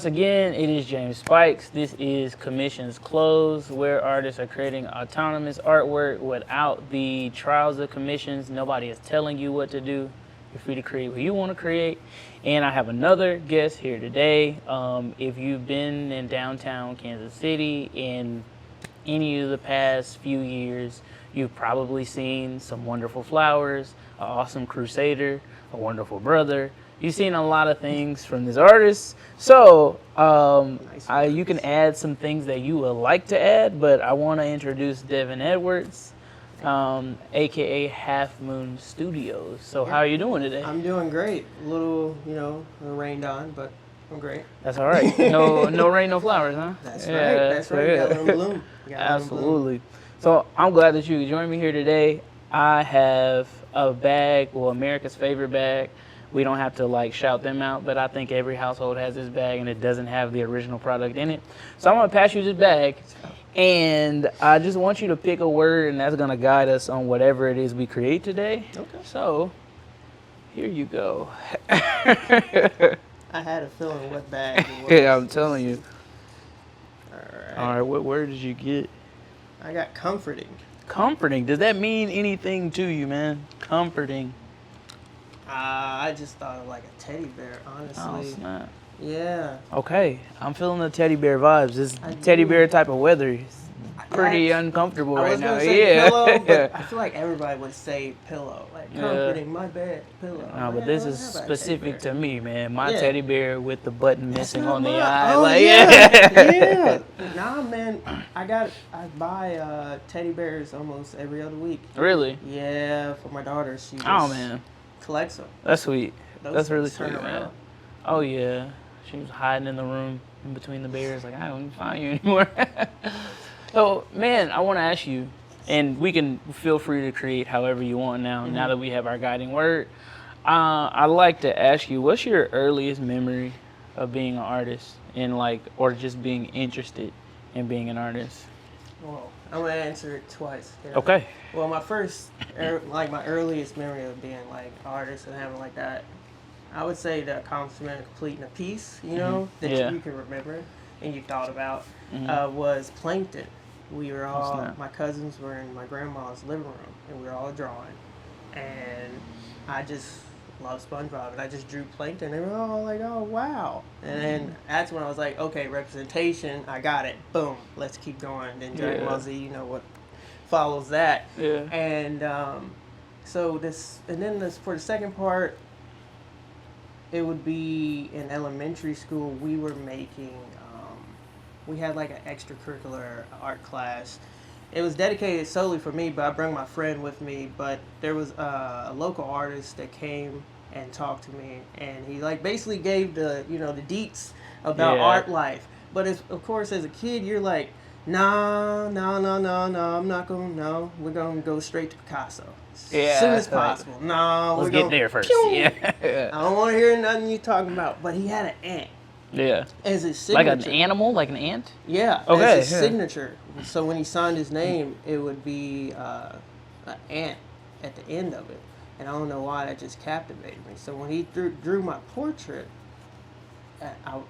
once again, it is James Spikes. This is Commissions Closed, where artists are creating autonomous artwork without the trials of commissions. Nobody is telling you what to do. You're free to create what you want to create. And I have another guest here today. If you've been in downtown Kansas City in any of the past few years, you've probably seen some wonderful flowers, an awesome crusader, a wonderful brother. You've seen a lot of things from this artist. So you can add some things that you would like to add, but I want to introduce Devin Edwards, aka Half Moon Studios. So how are you doing today? I'm doing great. A little, rained on, but I'm great. That's all right. No rain, no flowers, huh? That's right. That's right. Got a little bloom. Absolutely. So I'm glad that you could join me here today. I have a bag, America's favorite bag. We don't have to shout them out, but I think every household has this bag and it doesn't have the original product in it. So I'm gonna pass you this bag, and I just want you to pick a word, and that's gonna guide us on whatever it is we create today. Okay. So here you go. I had a feeling what bag it was. Yeah, I'm telling you. All right, what word did you get? I got comforting. Comforting. Does that mean anything to you, man? Comforting. I just thought of like a teddy bear, honestly. Oh, snap. Yeah. Okay, I'm feeling the teddy bear vibes. This teddy bear type of weather is pretty uncomfortable right now. I was gonna say pillow, but I feel like everybody would say pillow. Like, comforting, my bed, pillow. No, but this is specific to me, man. My teddy bear with the button missing on the eye. Oh, yeah. Nah, man. I buy teddy bears almost every other week. Really? Yeah, for my daughter. She just man. collects them. That's sweet. That's really turn sweet, around. man. Oh, yeah. She was hiding in the room in between the bears. Like, I don't even find you anymore. So, man, I want to ask you, and we can feel free to create however you want now, now that we have our guiding word. I'd like to ask you, what's your earliest memory of being an artist or just being interested in being an artist? Well, I'm going to answer it twice. Okay. Well, my my earliest memory of being an artist and having that, I would say the accomplishment of completing a piece, that you can remember and you thought about, was Plankton. We were all, my cousins were in my grandma's living room, and we were all drawing. And I just love SpongeBob, and I just drew Plankton, and they were all like, oh, wow. And then that's when I was like, okay, representation, I got it. Boom, let's keep going. Then Dragon Ball Z, what follows that. Yeah. And for the second part, it would be in elementary school. We were making, we had an extracurricular art class. It was dedicated solely for me, but I brought my friend with me. But there was a local artist that came and talked to me, and he basically gave the the deets about art life. But of course, as a kid, you're like, no, I'm not going. No, we're gonna go straight to Picasso as soon as possible. No, let's get there first. Yeah. I don't want to hear nothing you talking about. But he had an ant. Yeah. As his signature. Like an animal, like an ant. Yeah. Okay. As his signature. So when he signed his name, it would be an ant at the end of it, and I don't know why that just captivated me. So when he drew my portrait,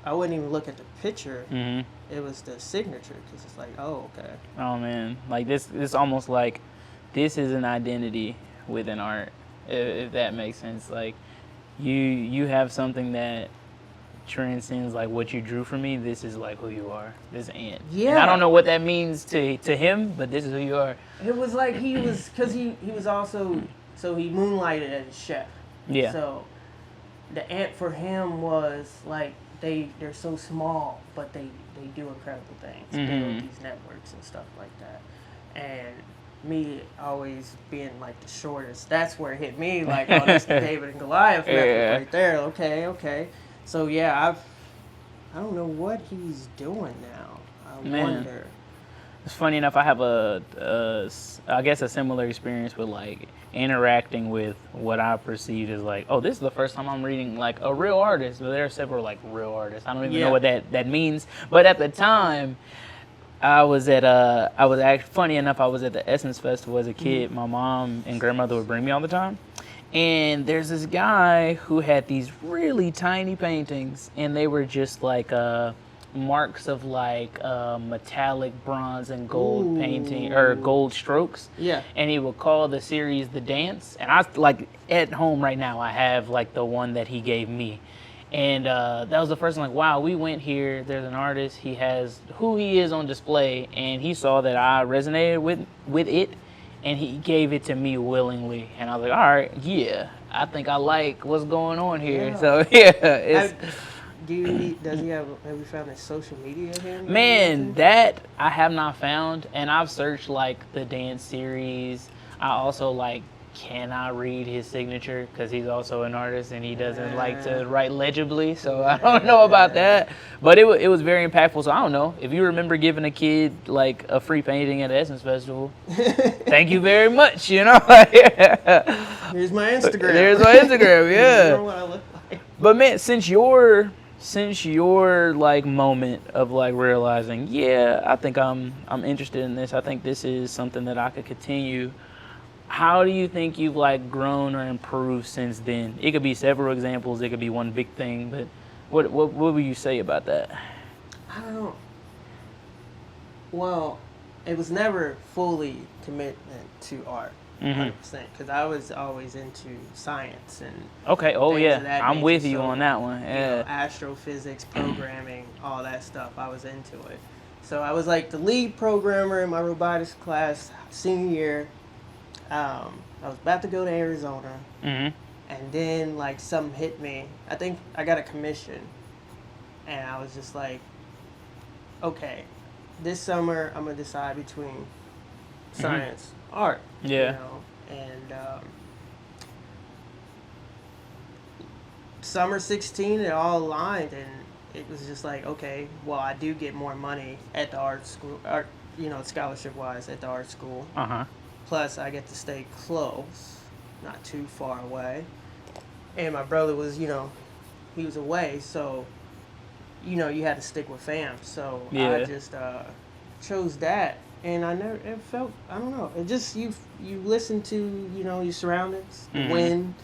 I wouldn't even look at the picture. Mm-hmm. It was the signature because it's like, oh, okay. Oh man, this almost like this is an identity within art, if that makes sense. Like you have something that transcends what you drew for me. This is who you are. This ant. Yeah. And I don't know what that means to him, but this is who you are. It was because he was also, so he moonlighted as a chef. Yeah. So the ant for him was they're so small, but they do incredible things. Build these networks and stuff like that. And me always being the shortest, that's where it hit me. Oh, that's the David and Goliath right there. Okay. So I don't know what he's doing now. I wonder. It's funny enough. I have I guess a similar experience with interacting with what I perceive as oh, this is the first time I'm reading a real artist. But there are several real artists. I don't even know what that means. But at the time, I was funny enough, I was at the Essence Festival as a kid. My mom and grandmother would bring me all the time. And there's this guy who had these really tiny paintings, and they were just like marks of like metallic bronze and gold painting or gold strokes. Yeah. And he would call the series The Dance. And I like at home right now, I have like the one that he gave me. And that was the first time, like, wow, we went here. There's an artist. He has who he is on display, and he saw that I resonated with it, and he gave it to me willingly. And I was like, all right, yeah, I think I like what's going on here. Yeah. So yeah, it's Does he have you found his social media handle? man, that I have not found, and I've searched like the dance series. I also like cannot read his signature because he's also an artist and he doesn't like to write legibly, so I don't know about that. But it was very impactful. So I don't know if you remember giving a kid like a free painting at Essence Festival. Thank you very much. You know, Here's my Instagram. There's my Instagram. Yeah. You know what I look like. But man, since your like moment of like realizing, yeah, I think I'm interested in this. I think this is something that I could continue. How do you think you've like grown or improved since then? It could be several examples. It could be one big thing, but what would you say about that? I don't know. Well, it was never fully commitment to art, 100%, because I was always into science and Okay. Oh things of yeah, that I'm nature. with you So, on that one. you Yeah. know, astrophysics, programming, all that stuff. I was into it. So I was like the lead programmer in my robotics class senior year. I was about to go to Arizona, and then like something hit me. I think I got a commission, and I was just like, okay, this summer I'm gonna decide between science, art. Yeah. You know? And summer 16, it all aligned, and it was just like, okay, well, I do get more money at the art school, scholarship wise at the art school. Plus, I get to stay close, not too far away. And my brother was, he was away, so, you had to stick with fam. So I just chose that. And it felt, I don't know, it just, you listen to, your surroundings, the wind,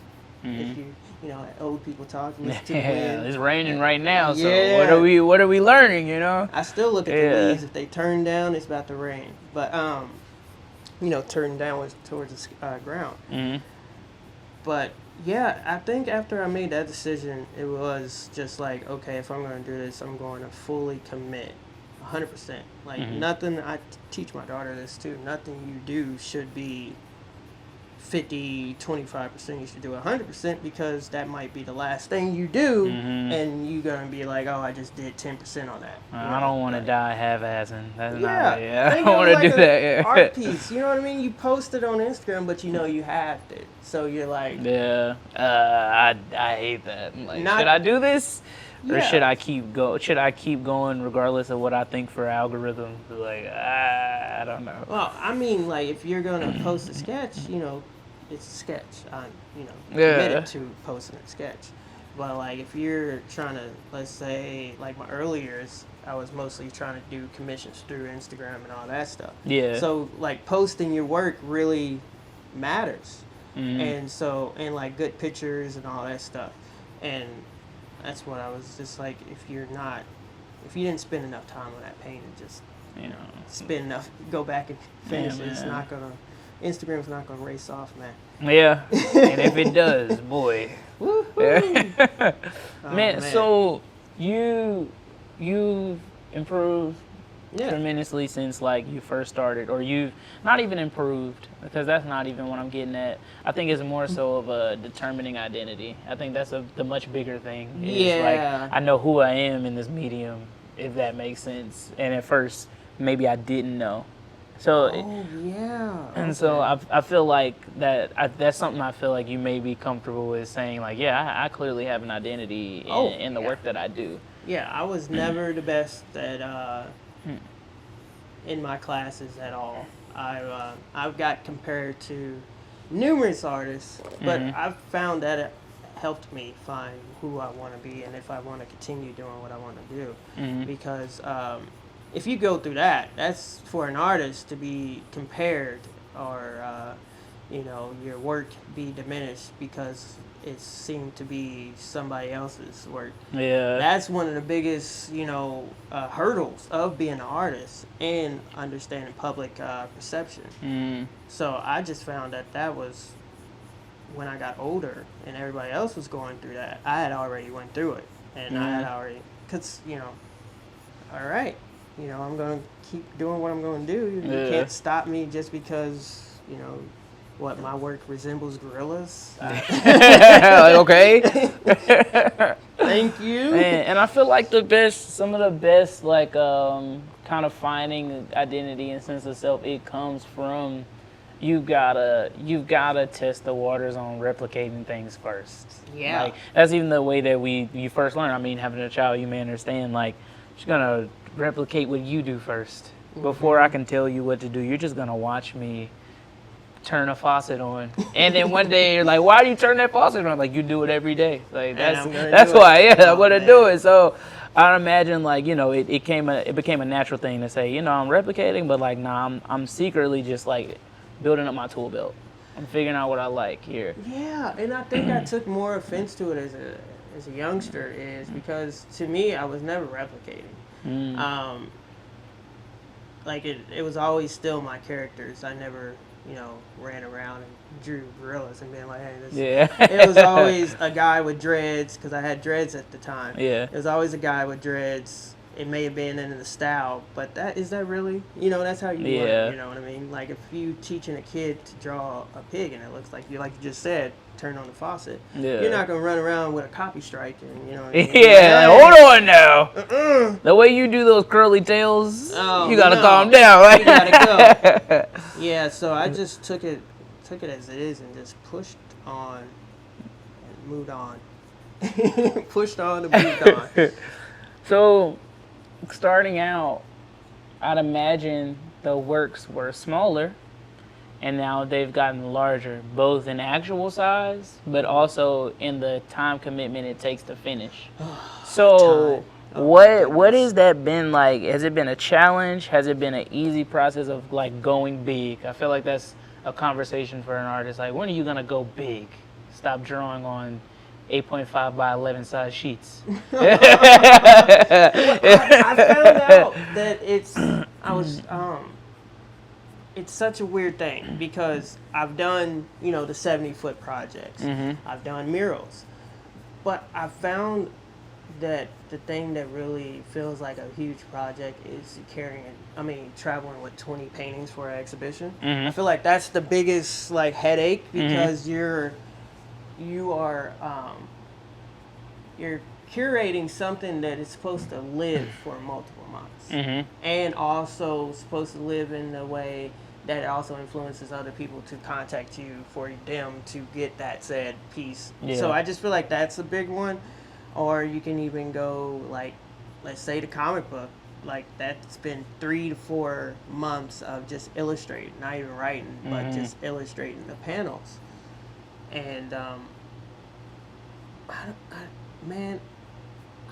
if you, old people talk, you listen to the wind. It's raining right now, so Yeah. what are we learning, I still look at the leaves. If they turn down, it's about to rain. But, turn downwards towards the ground. But yeah, I think after I made that decision, it was just like, okay, if I'm going to do this, I'm going to fully commit 100%. Like nothing, I teach my daughter this too, nothing you do should be 25%, you should do 100% because that might be the last thing you do, and you're going to be like, oh, I just did 10% on that. I don't want to die half-assing. That's not Yeah, I don't want to do that. Yeah. Art piece, you know what I mean? You post it on Instagram, but you have it, so you're like, Yeah, I hate that. Like, should I do this, or should I keep going regardless of what I think for algorithms? Like, I don't know. Well, I mean, like if you're gonna post a sketch, it's a sketch. I'm, committed to posting a sketch. But like if you're trying to, let's say, like my early years, I was mostly trying to do commissions through Instagram and all that stuff. Yeah. So like posting your work really matters, and like good pictures and all that stuff, and that's what I was just like. If you didn't spend enough time on that painting, just spend enough, go back and finish it. It's not gonna. Instagram's not gonna race off, man. Yeah, and if it does, boy. Woohoo! Man, so you've improved tremendously since like you first started, or you've not even improved, because that's not even what I'm getting at. I think it's more so of a determining identity. I think that's the much bigger thing. It's like I know who I am in this medium, if that makes sense. And at first, maybe I didn't know. So, so I feel like that's something I feel like you may be comfortable with saying, like, I clearly have an identity in the work that I do. Yeah, I was never the best at in my classes at all. I've got compared to numerous artists, but I've found that it helped me find who I want to be and if I want to continue doing what I want to do. Because if you go through that, that's for an artist to be compared or you know, your work be diminished because it seemed to be somebody else's work. Yeah. That's one of the biggest, you know, hurdles of being an artist and understanding public perception. So I just found that was when I got older and everybody else was going through that. I had already went through it, and I had already, cause you know, all right, you know, I'm gonna keep doing what I'm gonna do. You can't stop me just because, you know, what my work resembles gorillas. Like, okay. Thank you. And I feel like some of the best, like, kind of finding identity and sense of self, it comes from you've gotta test the waters on replicating things first. Yeah. Like, that's even the way that you first learn. I mean, having a child, you may understand, like, you're gonna replicate what you do first. Before I can tell you what to do, you're just gonna watch me turn a faucet on, and then one day you're like, "Why do you turn that faucet on?" Like, you do it every day. Like, that's why. Yeah, I'm gonna do it. So I imagine, like, you know, it became a natural thing to say, you know, I'm replicating, but like, nah, I'm secretly just like building up my tool belt. I'm figuring out what I like here. Yeah, and I think I took more offense to it as a youngster is because to me I was never replicating. Like it was always still my characters. I never, you know, ran around and drew gorillas and being like, hey, this. Yeah. It was always a guy with dreads because I had dreads at the time. Yeah. It was always a guy with dreads. It may have been in the style, but is that really, you know, that's how you learn, you know what I mean? Like if you teaching a kid to draw a pig and it looks like you just said, turn on the faucet. Yeah. You're not gonna run around with a copy strike and, you know. What I mean? Yeah, like, hold on now. The way you do those curly tails, you gotta calm down, right? You gotta go. Yeah, so I just took it as it is and just pushed on and moved on. Pushed on and moved on. So, starting out, I'd imagine the works were smaller, and now they've gotten larger, both in actual size, but also in the time commitment it takes to finish. So, what has that been like? Has it been a challenge? Has it been an easy process of like going big? I feel like that's a conversation for an artist. Like, when are you gonna go big? Stop drawing on 8.5 by 11 size sheets. I found out that it's such a weird thing because I've done, you know, the 70-foot projects. I've done murals. But I found that the thing that really feels like a huge project is traveling with 20 paintings for an exhibition. I feel like that's the biggest like headache because you're curating something that is supposed to live for multiple months and also supposed to live in a way that it also influences other people to contact you for them to get that said piece. So I just feel like that's a big one. Or you can even go like, let's say the comic book, like that's been 3 to 4 months of just illustrating, not even writing, but just illustrating the panels. And I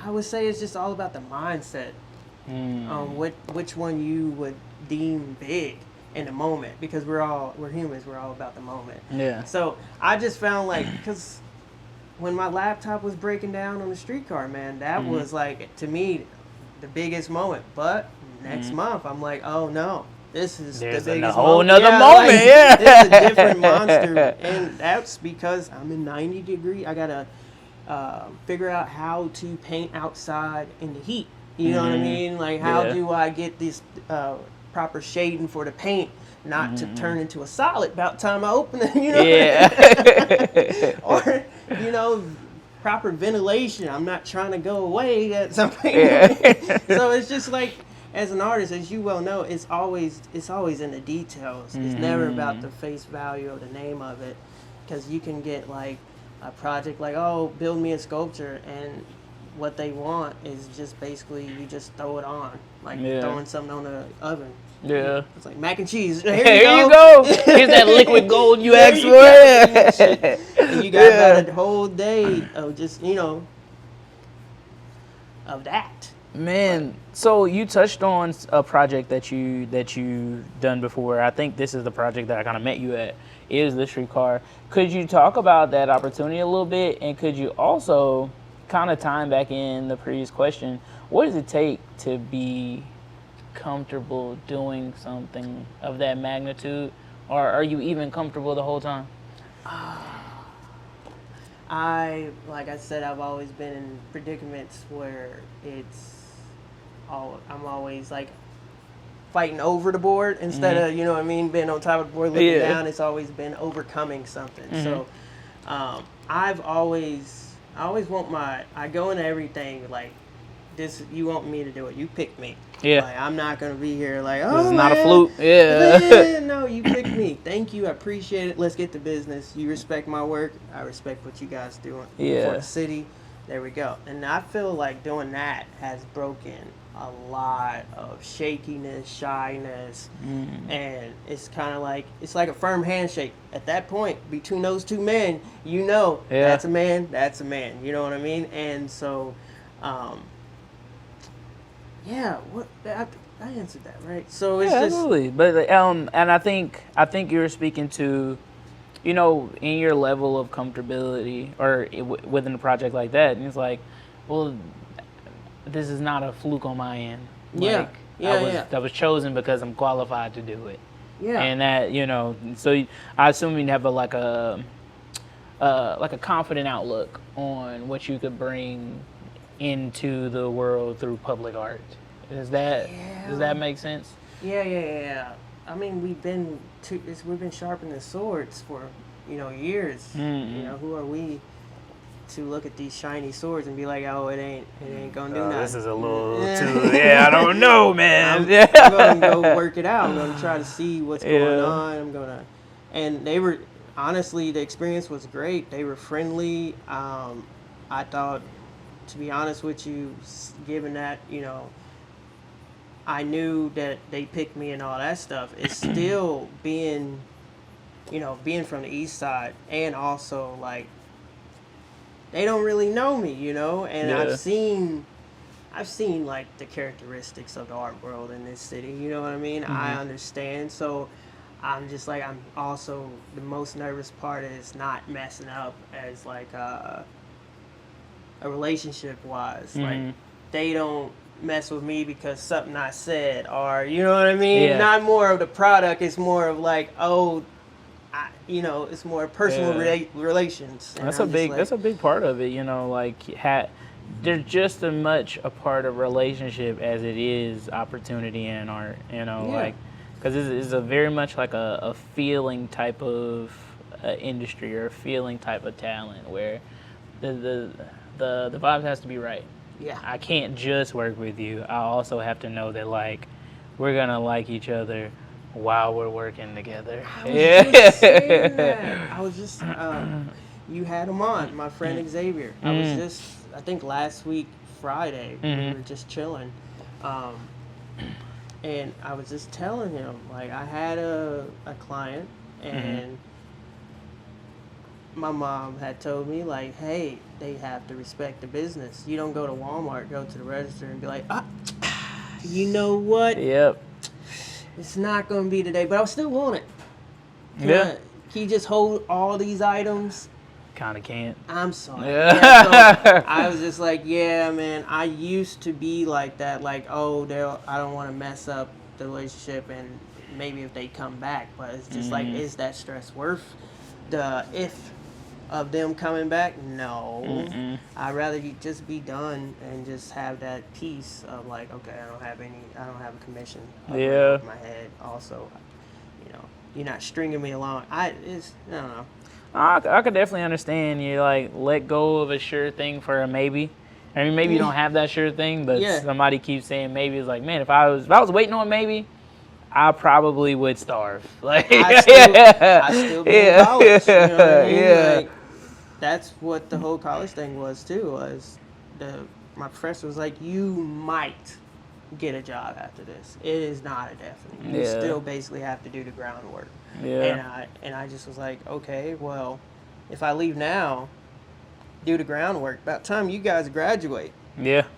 would say it's just all about the mindset on which one you would deem big in the moment, because we're humans, we're all about the moment. Yeah. So I just found like, because when my laptop was breaking down on the streetcar, man, that was like, to me, the biggest moment. But next month, I'm like, oh no. This is the biggest a whole nother moment, like, yeah. This is a different monster, and that's because I'm in 90 degree. I gotta figure out how to paint outside in the heat. You know what I mean? Like, how do I get this proper shading for the paint not to turn into a solid about the time I open it? You know? Yeah. Or, you know, proper ventilation. I'm not trying to go away at something. Yeah. So it's just like, as an artist, as you well know, it's always in the details. It's never about the face value or the name of it, because you can get like a project like, oh, build me a sculpture, and what they want is just basically you just throw it on, like throwing something on the oven. Yeah. It's like mac and cheese. Here you go. Here's that liquid gold you asked for. And you got about a whole day of just, you know, of that. Man, so you touched on a project that you done before. I think this is the project that I kind of met you at. is the streetcar. Could you talk about that opportunity a little bit, and could you also kind of time back in the previous question, what does it take to be comfortable doing something of that magnitude, or are you even comfortable the whole time? Like I said, I've always been in predicaments where I'm always like fighting over the board instead of, you know what I mean, being on top of the board looking down. It's always been overcoming something. So I go into everything like, this, you want me to do it, you pick me. Yeah. Like, I'm not going to be here like, oh, this is not a fluke. Yeah. No, you pick me. Thank you. I appreciate it. Let's get to business. You respect my work. I respect what you guys doing for the city. There we go. And I feel like doing that has broken a lot of shakiness, shyness, and it's kind of like, it's like a firm handshake. At that point, between those two men, you know, that's a man, you know what I mean? And so, I answered that, right? So it's just absolutely. But and I think you were speaking to, you know, in your level of comfortability or within a project like that, and it's like, well, this is not a fluke on my end. Like, I was chosen because I'm qualified to do it. Yeah. And that, you know, so I assume you have like a confident outlook on what you could bring into the world through public art. Does that make sense? Yeah. I mean, we've been sharpening swords for, you know, years. You know, who are we to look at these shiny swords and be like, oh, it ain't gonna do nothing. This is a little too. I don't know, man. I'm gonna go work it out. I'm gonna try to see what's going on. And they were, honestly, the experience was great. They were friendly. I thought, to be honest with you, given that, you know, I knew that they picked me and all that stuff, it's still being from the east side, and also like, they don't really know me, you know, and I've seen like the characteristics of the art world in this city, you know what I mean? I understand. So I'm just like, I'm also, the most nervous part is not messing up as like a relationship wise. Like, they don't mess with me because something I said, or, you know what I mean? Not more of the product, it's more of like, it's more personal relations. That's a big part of it, you know, like, they're just as much a part of relationship as it is opportunity in art, you know, like, because it's a very much like a feeling type of industry, or a feeling type of talent, where the vibe has to be right. Yeah. I can't just work with you. I also have to know that, like, we're gonna like each other while we're working together. I was just you had him on, my friend Xavier. I think last week Friday, we were just chilling, and I was just telling him, like, I had a client, and my mom had told me, like, hey, they have to respect the business. You don't go to Walmart, go to the register and be like, you know what? Yep. It's not going to be today, but I still want it. Can you just hold all these items? Kind of can't. I'm sorry. So I was just like, yeah, man, I used to be like that. Like, I don't want to mess up the relationship, and maybe if they come back. But it's just like, is that stress worth the if of them coming back? No. I'd rather you just be done and just have that peace of like, okay, I don't have a commission over my head. Also, you know, you're not stringing me along. I don't know. I could definitely understand you, like, let go of a sure thing for a maybe. I mean, maybe you don't have that sure thing, but somebody keeps saying maybe. It's like, man, if I was waiting on maybe, I probably would starve. Like, I still be in college. You know what I mean? Like, that's what the whole college thing was too. My professor was like, you might get a job after this. It is not a definite. You still basically have to do the groundwork. Yeah. And I just was like, okay, well, if I leave now, do the groundwork, about the time you guys graduate,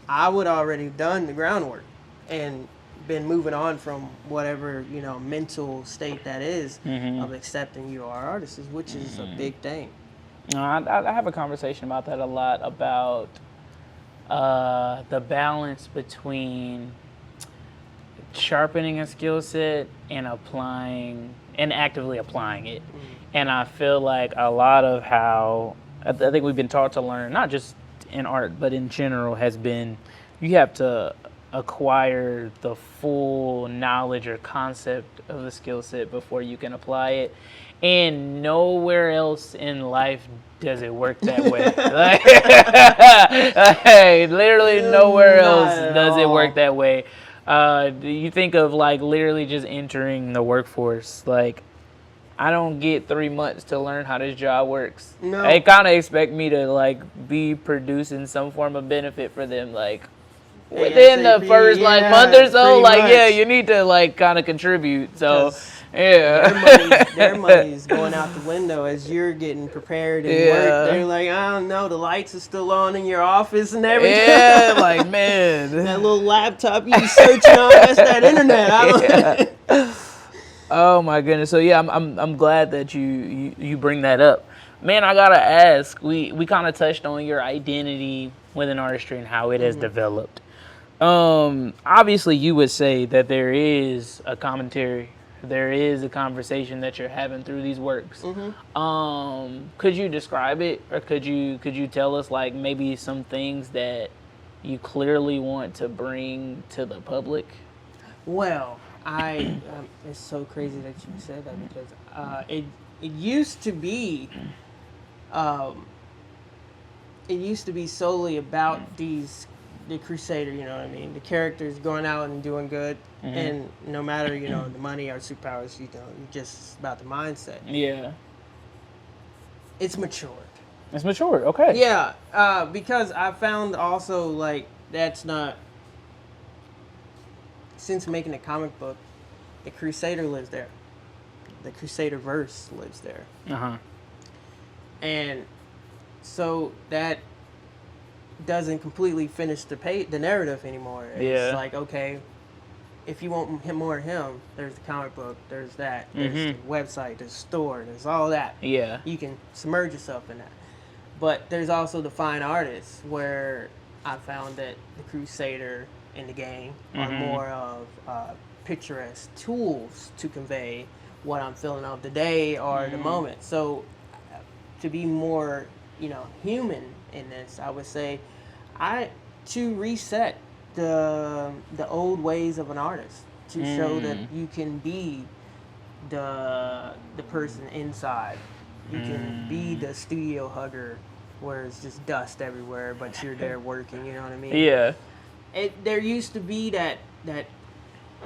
I would already done the groundwork and been moving on from whatever, you know, mental state that is Mm-hmm. of accepting you are artists, which is a big thing. I have a conversation about that a lot, about the balance between sharpening a skill set and actively applying it. And I feel like a lot of how I think we've been taught to learn, not just in art but in general, has been you have to acquire the full knowledge or concept of the skill set before you can apply it. And nowhere else in life does it work that way. Like, literally nowhere else does it work that way. You think of like literally just entering the workforce. Like, I don't get 3 months to learn how this job works. No. They kind of expect me to like be producing some form of benefit for them, like within the first like month or so. Like, yeah, you need to like kind of contribute. So yeah, their money's going out the window as you're getting prepared and work. They're like, I don't know, the lights are still on in your office and everything. Yeah, like, man, that little laptop you searching on, that's that internet. I don't Oh my goodness. So yeah, I'm glad that you bring that up. Man, I gotta ask, we kind of touched on your identity within artistry and how it has developed. Obviously you would say that there is a commentary, there is a conversation that you're having through these works. Could you describe it, or could you tell us like maybe some things that you clearly want to bring to the public? Well, it's so crazy that you said that, because it used to be solely about the Crusader, you know what I mean, the characters going out and doing good, and no matter, you know, the money or superpowers, you know, just about the mindset. Yeah, it's matured. It's matured. Okay. Yeah, because I found also like that's not. Since making a comic book, the Crusader lives there. The Crusader verse lives there. And so that doesn't completely finish the narrative anymore. It's like, okay, if you want more of him, there's the comic book, there's that, there's the website, there's the store, there's all that. Yeah. You can submerge yourself in that. But there's also the fine artists, where I found that the Crusader in the game are more of picturesque tools to convey what I'm feeling of the day or the moment. So to be more, you know, human in this, I would say to reset the old ways of an artist, to show that you can be the person inside. You can be the studio hugger where it's just dust everywhere, but you're there working, you know what I mean? Yeah. There used to be that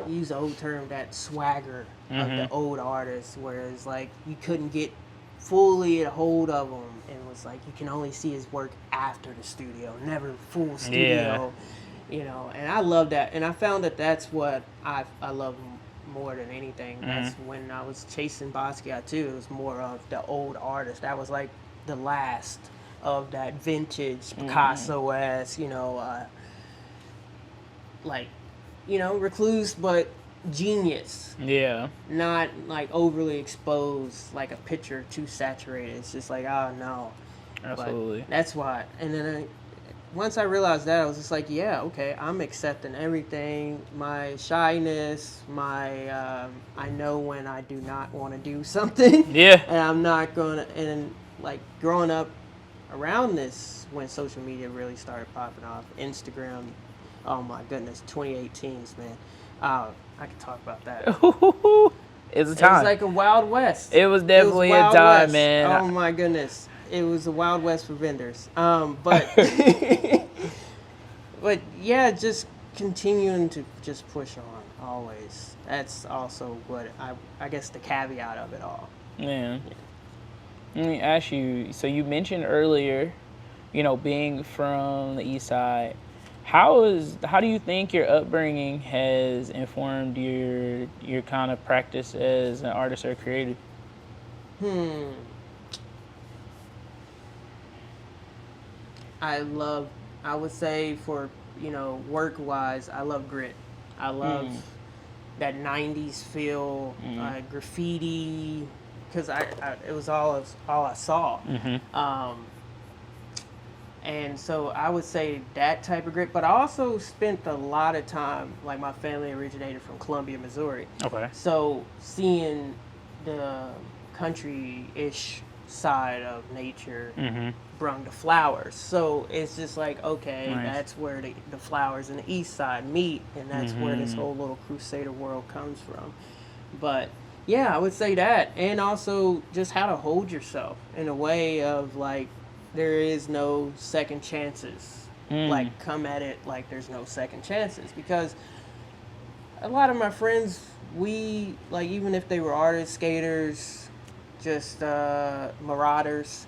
use the old term, that swagger of the old artists, whereas like you couldn't get fully a hold of him, and it was like you can only see his work after the studio, never full studio. You know, and I love that, and I found that that's what I love more than anything. That's when I was chasing Basquiat too. It was more of the old artist. That was like the last of that vintage Picasso-esque, you know, like, you know, recluse but genius. Yeah. Not like overly exposed, like a picture too saturated. It's just like, oh no. Absolutely. But that's why. And then once I realized that, I was just like, yeah, okay, I'm accepting everything. My shyness, I know when I do not want to do something. Yeah. And I'm not going to, and like growing up around this, when social media really started popping off, Instagram, oh my goodness, 2018s, man. I could talk about that. It's a time. It was like a Wild West. It was definitely a time, man. Oh my goodness. It was a Wild West for vendors. But but yeah, just continuing to just push on always. That's also what I guess the caveat of it all. Man. Let me ask you, so you mentioned earlier, you know, being from the East Side. How do you think your upbringing has informed your kind of practice as an artist or creative? I would say for, you know, work-wise, I love grit. I love that 90s feel, graffiti, because it was all I saw. And so I would say that type of grit, but I also spent a lot of time, like my family originated from Columbia, Missouri. Okay. So seeing the country-ish side of nature brung the flowers. So it's just like, okay, that's where the flowers and the east side meet, and that's where this whole little Crusader world comes from. But yeah, I would say that. And also just how to hold yourself in a way of like, there is no second chances. Like, come at it like there's no second chances. Because a lot of my friends, we, like, even if they were artists, skaters, just marauders,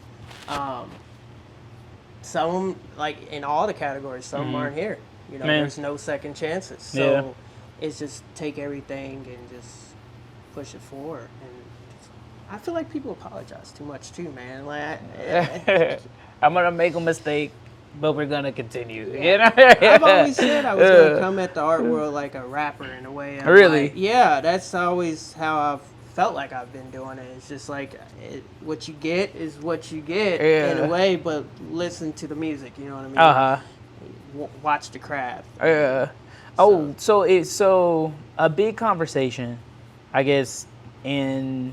some, like, in all the categories, some aren't here. You know, there's no second chances. So it's just take everything and just push it forward. And I feel like people apologize too much too, man. Like, I'm gonna make a mistake, but we're gonna continue. Yeah. You know? I've always said I was gonna come at the art world like a rapper in a way. Really? Like, yeah, that's always how I've felt like I've been doing it. It's just like what you get is what you get in a way, but listen to the music. You know what I mean? Watch the craft. So a big conversation, I guess, in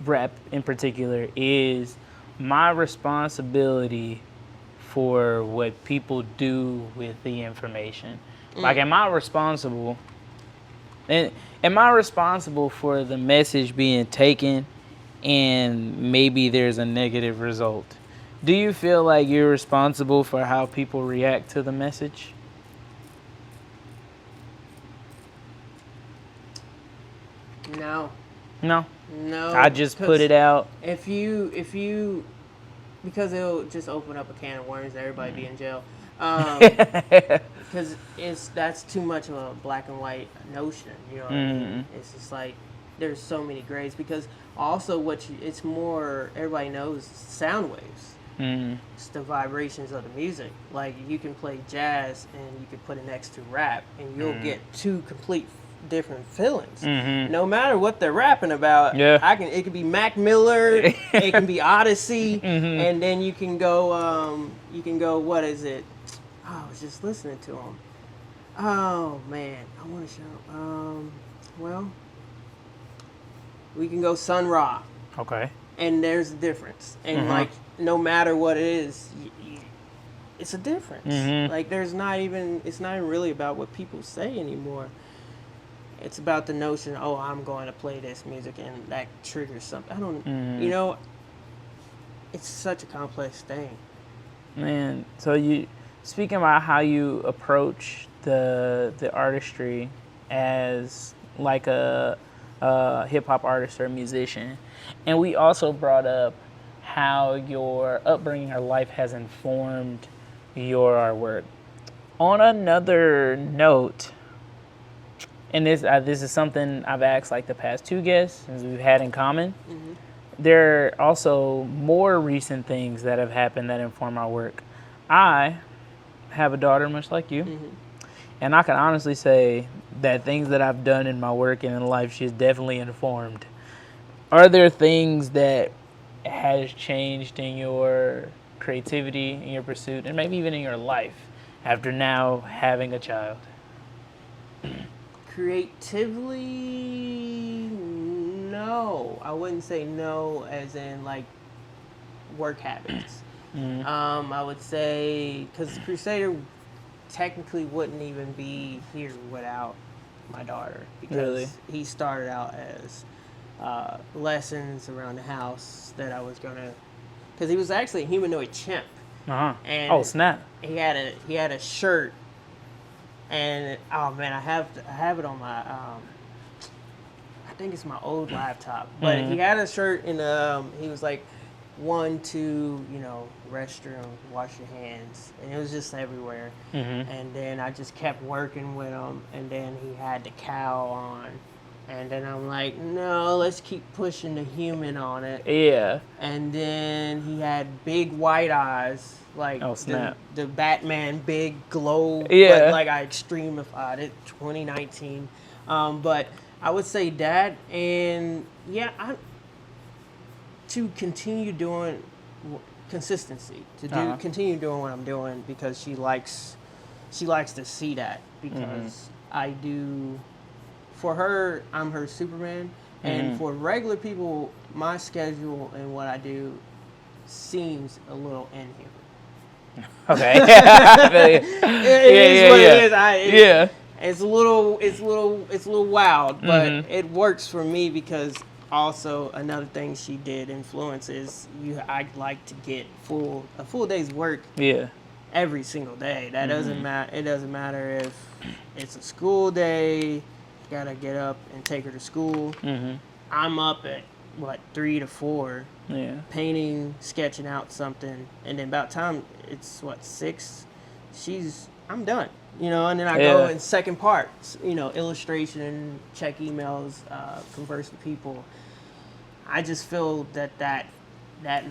rap in particular is my responsibility for what people do with the information. Like, am I responsible for the message being taken and maybe there's a negative result? Do you feel like you're responsible for how people react to the message? No. I just put it out. If you, because it'll just open up a can of worms. Everybody be in jail. Because that's too much of a black and white notion. You know what I mean? It's just like there's so many grades. Because also it's more, everybody knows sound waves. It's the vibrations of the music. Like, you can play jazz and you can put it next to rap, and you'll get two complete different feelings. No matter what they're rapping about. It could be Mac Miller, it can be Odyssey, and then you can go what is it? Oh, I was just listening to him. Oh man, I want to show. Well, we can go Sun Ra. Okay. And there's a difference, and like, no matter what it is, it's a difference. Like, it's not even really about what people say anymore. It's about the notion, I'm going to play this music and that triggers something. I don't, you know, it's such a complex thing. Man, so you, speaking about how you approach the artistry as like a hip-hop artist or a musician, and we also brought up how your upbringing or life has informed your artwork. On another note, and this is something I've asked like the past two guests and we've had in common. There are also more recent things that have happened that inform our work. I have a daughter much like you, and I can honestly say that things that I've done in my work and in life, she's definitely informed. Are there things that has changed in your creativity, in your pursuit, and maybe even in your life after now having a child? Creatively, no. I wouldn't say no as in like work habits. I would say, because Crusader technically wouldn't even be here without my daughter, because he started out as lessons around the house that I was gonna, because he was actually a humanoid chimp. And oh snap! He had a shirt. And oh man, I have it on my I think it's my old laptop. But he had a shirt and he was like 1, 2, restroom, wash your hands, and it was just everywhere. And then I just kept working with him, and then he had the cowl on, And then I'm like, no, let's keep pushing the human on it. Yeah. And then he had big white eyes, like the Batman big glow. Yeah. But like I extremified it, 2019. But I would say that, and yeah, to continue doing consistency, to continue doing what I'm doing, because she likes to see that, because I do. For her, I'm her Superman, and for regular people, my schedule and what I do seems a little inhuman. Okay. It is. It's a little wild, but it works for me, because also another thing she did influence is I like to get a full day's work. Yeah. Every single day. That doesn't matter. It doesn't matter if it's a school day. Gotta get up and take her to school. I'm up at 3 to 4, painting, sketching out something, and then about time it's 6. I'm done, and then I go in second part, illustration, check emails, converse with people. I just feel that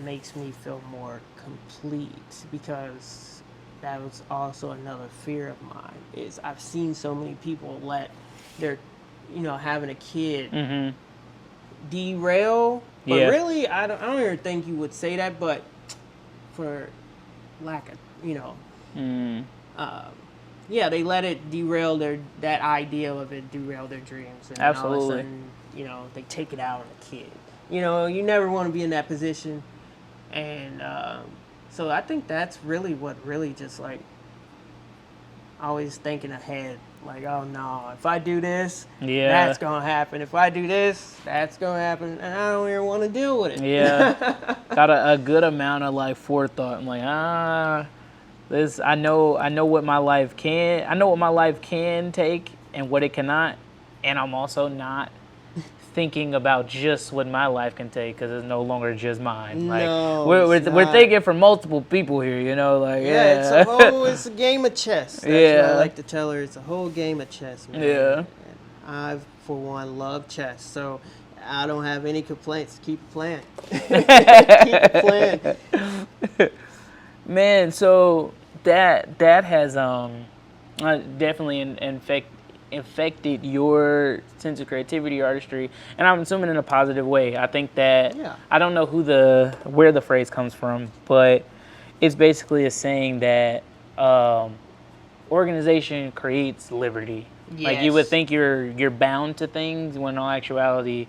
makes me feel more complete, because that was also another fear of mine, is I've seen so many people let their having a kid derail, but really I don't even think you would say that, but for lack of they let it derail that idea of it derail their dreams, and absolutely. All of a sudden, they take it out on the kid. You never want to be in that position, and so I think that's really what just like always thinking ahead. Like, oh no, if I do this, that's gonna happen. If I do this, that's gonna happen, and I don't even want to deal with it. Yeah, got a good amount of like forethought. I'm like, this. I know what my life can. I know what my life can take and what it cannot, and I'm also not thinking about just what my life can take, because it's no longer just mine. No, like we're thinking for multiple people here, like it's a game of chess. That's what I like to tell her. It's a whole game of chess, man. Yeah. And I, for one, love chess, so I don't have any complaints. Keep playing. Keep playing. Man, so that has definitely infected your sense of creativity, artistry, and I'm assuming in a positive way. I think that I don't know where the phrase comes from, but it's basically a saying that organization creates liberty. Yes. Like, you would think you're bound to things, when in all actuality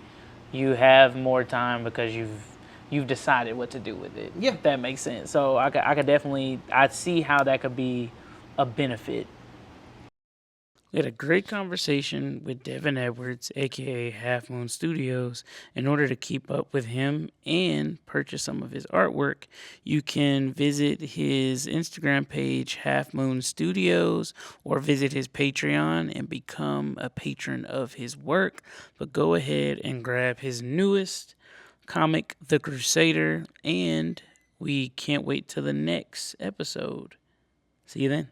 you have more time because you've decided what to do with it. Yeah, if that makes sense. So I could definitely see how that could be a benefit. We had a great conversation with Devin Edwards, aka Half Moon Studios. In order to keep up with him and purchase some of his artwork, you can visit his Instagram page, Half Moon Studios, or visit his Patreon and become a patron of his work. But go ahead and grab his newest comic, The Crusader, and we can't wait till the next episode. See you then.